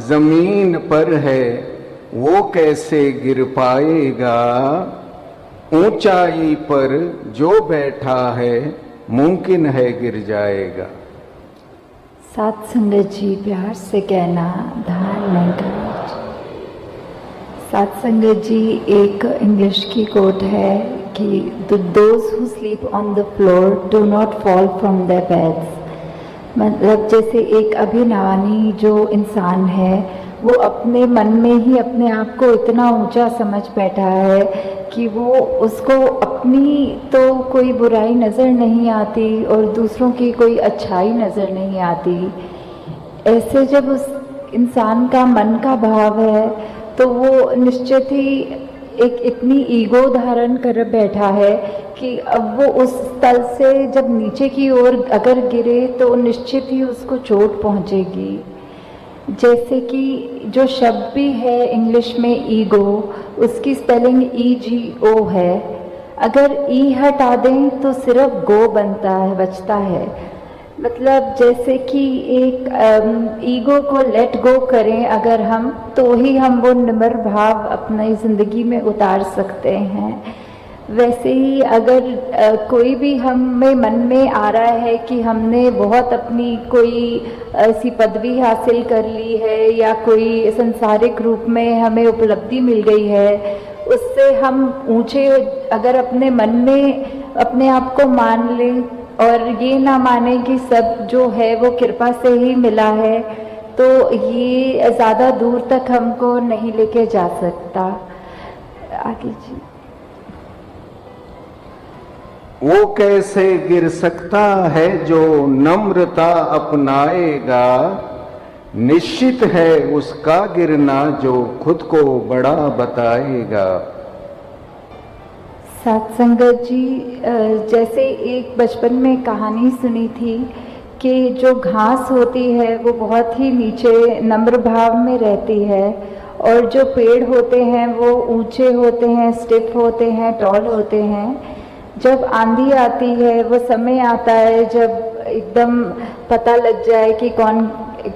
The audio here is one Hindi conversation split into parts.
जमीन पर है वो कैसे गिर पाएगा, ऊंचाई पर जो बैठा है मुमकिन है गिर जाएगा। साथ संगत जी प्यार से कहना, ध्यान नहीं करना। साथ संगत जी, एक इंग्लिश की कोट है कि those who sleep on the floor do not fall from their beds. मतलब जैसे एक अभिमानी जो इंसान है वो अपने मन में ही अपने आप को इतना ऊंचा समझ बैठा है कि वो उसको अपनी तो कोई बुराई नज़र नहीं आती और दूसरों की कोई अच्छाई नज़र नहीं आती। ऐसे जब उस इंसान का मन का भाव है तो वो निश्चित ही एक इतनी ईगो धारण कर बैठा है कि अब वो उस तल से जब नीचे की ओर अगर गिरे तो निश्चित ही उसको चोट पहुंचेगी। जैसे कि जो शब्द भी है इंग्लिश में ईगो, उसकी स्पेलिंग EGO है। अगर ई हटा दें तो सिर्फ गो बनता है, बचता है। मतलब जैसे कि एक ईगो को लेट गो करें अगर हम, तो ही हम वो निम्र भाव अपनी ज़िंदगी में उतार सकते हैं। वैसे ही अगर कोई भी हमें मन में आ रहा है कि हमने बहुत अपनी कोई ऐसी पदवी हासिल कर ली है या कोई संसारिक रूप में हमें उपलब्धि मिल गई है, उससे हम ऊंचे अगर अपने मन में अपने आप को मान लें और ये ना माने कि सब जो है वो कृपा से ही मिला है, तो ये ज़्यादा दूर तक हमको नहीं लेके जा सकता। आगे जी। वो कैसे गिर सकता है जो नम्रता अपनाएगा, निश्चित है उसका गिरना जो खुद को बड़ा बताएगा। साथ संगत जी, जैसे एक बचपन में कहानी सुनी थी कि जो घास होती है वो बहुत ही नीचे नम्र भाव में रहती है और जो पेड़ होते हैं वो ऊंचे होते हैं, स्टिफ होते हैं, टॉल होते हैं। जब आंधी आती है वो समय आता है जब एकदम पता लग जाए कि कौन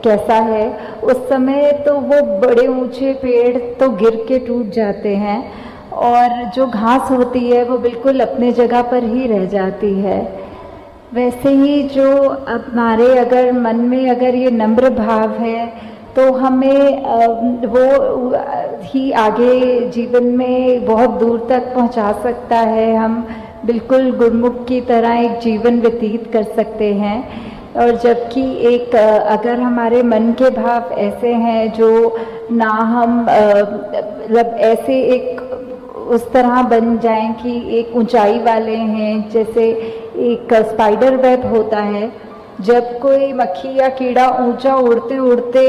कैसा है, उस समय तो वो बड़े ऊंचे पेड़ तो गिर के टूट जाते हैं और जो घास होती है वो बिल्कुल अपने जगह पर ही रह जाती है। वैसे ही जो हमारे अगर मन में अगर ये नम्र भाव है तो हमें वो ही आगे जीवन में बहुत दूर तक पहुंचा सकता है। हम बिल्कुल गुरमुख की तरह एक जीवन व्यतीत कर सकते हैं। और जबकि एक अगर हमारे मन के भाव ऐसे हैं जो ना हम मतलब ऐसे एक उस तरह बन जाएं कि एक ऊंचाई वाले हैं, जैसे एक स्पाइडर वेब होता है, जब कोई मक्खी या कीड़ा ऊंचा उड़ते उड़ते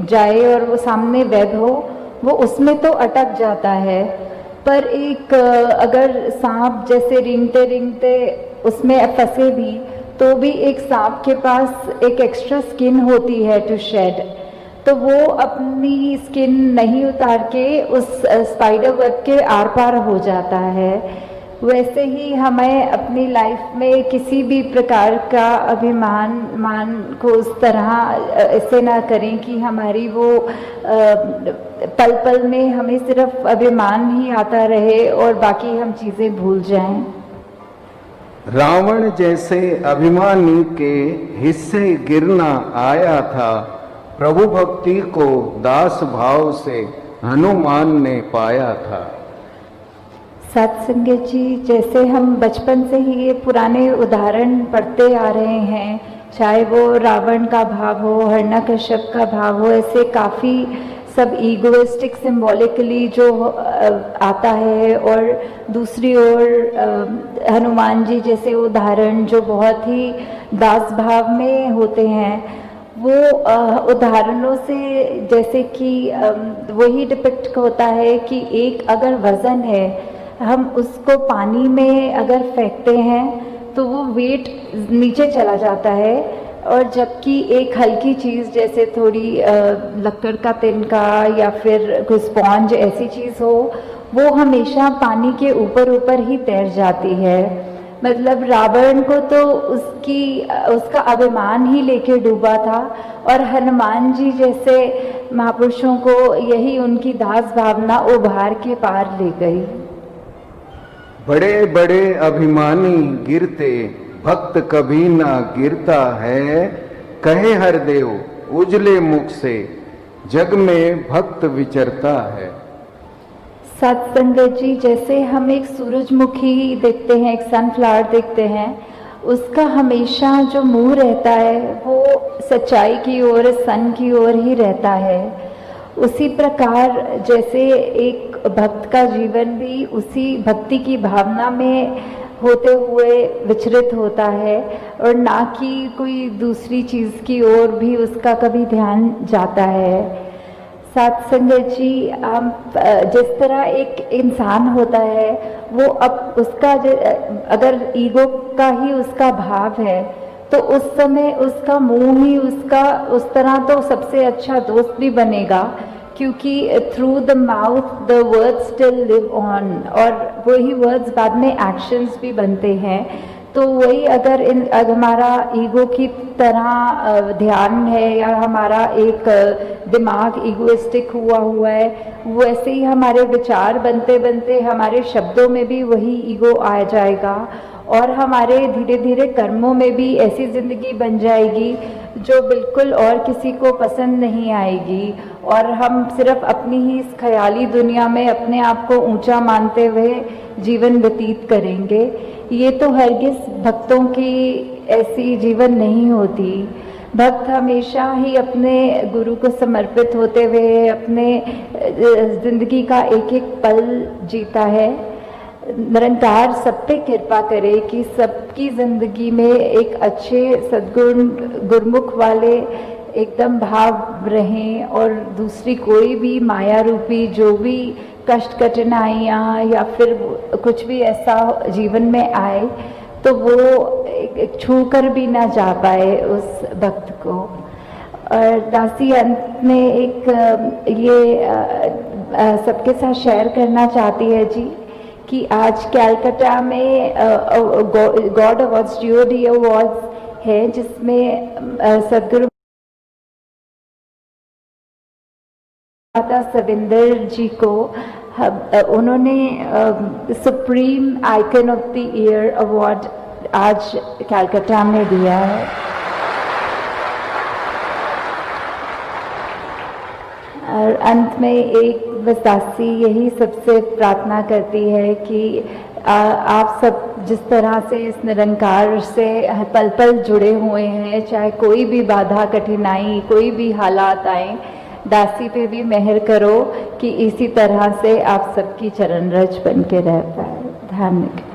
जाए और वो सामने वेब हो, वो उसमें तो अटक जाता है, पर एक अगर सांप जैसे रेंगते रेंगते उसमें फंसे भी तो भी एक सांप के पास एक एक्स्ट्रा स्किन होती है टू शेड, तो वो अपनी स्किन नहीं उतार के उस स्पाइडर वेब के आर पार हो जाता है। वैसे ही हमें अपनी लाइफ में किसी भी प्रकार का मान को उस तरह ऐसे ना करें कि हमारी वो पल पल में हमें सिर्फ अभिमान ही आता रहे और बाकी हम चीज़ें भूल जाएं। रावण जैसे अभिमानी के हिस्से गिरना आया था, प्रभु भक्ति को दास भाव से हनुमान ने पाया था। सत्संग जी, जैसे हम बचपन से ही ये पुराने उदाहरण पढ़ते आ रहे हैं, चाहे वो रावण का भाव हो, हिरण्यकश्यप का भाव हो, ऐसे काफ़ी सब ईगोइस्टिक सिंबॉलिकली जो आता है, और दूसरी ओर हनुमान जी जैसे उदाहरण जो बहुत ही दास भाव में होते हैं, वो उदाहरणों से जैसे कि वही डिपिक्ट होता है कि एक अगर वज़न है, हम उसको पानी में अगर फेंकते हैं तो वो वेट नीचे चला जाता है, और जबकि एक हल्की चीज़ जैसे थोड़ी लक्कड़ का तिनका या फिर कोई स्पॉन्ज ऐसी चीज़ हो, वो हमेशा पानी के ऊपर ऊपर ही तैर जाती है। मतलब रावण को तो उसका अभिमान ही लेके डूबा था, और हनुमान जी जैसे महापुरुषों को यही उनकी दास भावना उभार के पार ले गई। बड़े बड़े अभिमानी गिरते, भक्त कभी ना गिरता है। कहे हर देव उजले मुख से, जग में भक्त विचरता है। सत्संगत जी, जैसे हम एक सूरजमुखी देखते हैं, एक सनफ्लावर देखते हैं, उसका हमेशा जो मुंह रहता है वो सच्चाई की ओर, सन की ओर ही रहता है। उसी प्रकार जैसे एक भक्त का जीवन भी उसी भक्ति की भावना में होते हुए विचरित होता है, और ना कि कोई दूसरी चीज़ की ओर भी उसका कभी ध्यान जाता है। सत्संगत जी, आप जिस तरह एक इंसान होता है वो अब उसका अगर ईगो का ही उसका भाव है तो उस समय उसका मुंह ही उसका उस तरह तो सबसे अच्छा दोस्त भी बनेगा, क्योंकि through the mouth the words still live on, और वही वर्ड्स बाद में एक्शंस भी बनते हैं। तो वही अगर हमारा ईगो की तरह ध्यान है या हमारा एक दिमाग ईगोइस्टिक हुआ है, वैसे ही हमारे विचार बनते बनते हमारे शब्दों में भी वही ईगो आ जाएगा, और हमारे धीरे धीरे कर्मों में भी ऐसी ज़िंदगी बन जाएगी जो बिल्कुल और किसी को पसंद नहीं आएगी, और हम सिर्फ अपनी ही इस ख्याली दुनिया में अपने आप को ऊंचा मानते हुए जीवन व्यतीत करेंगे। ये तो हरगिज़ भक्तों की ऐसी जीवन नहीं होती। भक्त हमेशा ही अपने गुरु को समर्पित होते हुए अपने जिंदगी का एक एक पल जीता है। निरंकार सब पे कृपा करे कि सबकी ज़िंदगी में एक अच्छे सद्गुण गुरमुख वाले एकदम भाव रहें, और दूसरी कोई भी माया रूपी जो भी कष्ट कठिनाइयाँ या फिर कुछ भी ऐसा जीवन में आए तो वो छू कर भी ना जा पाए उस भक्त को। और दासी अंत में एक सबके साथ शेयर करना चाहती है जी कि आज कैलकाटा में गॉड अवार्ड्स, GOD अवार्ड्स है, जिसमें सदगुरु माता सविंदर जी को उन्होंने supreme icon of the year award आज कैलकाटा में दिया है। और अंत में एक दासी यही सबसे प्रार्थना करती है कि आप सब जिस तरह से इस निरंकार से पल पल जुड़े हुए हैं, चाहे कोई भी बाधा कठिनाई कोई भी हालात आए, दासी पे भी मेहर करो कि इसी तरह से आप सबकी चरण रज बन के रह पाए। धन्यवाद।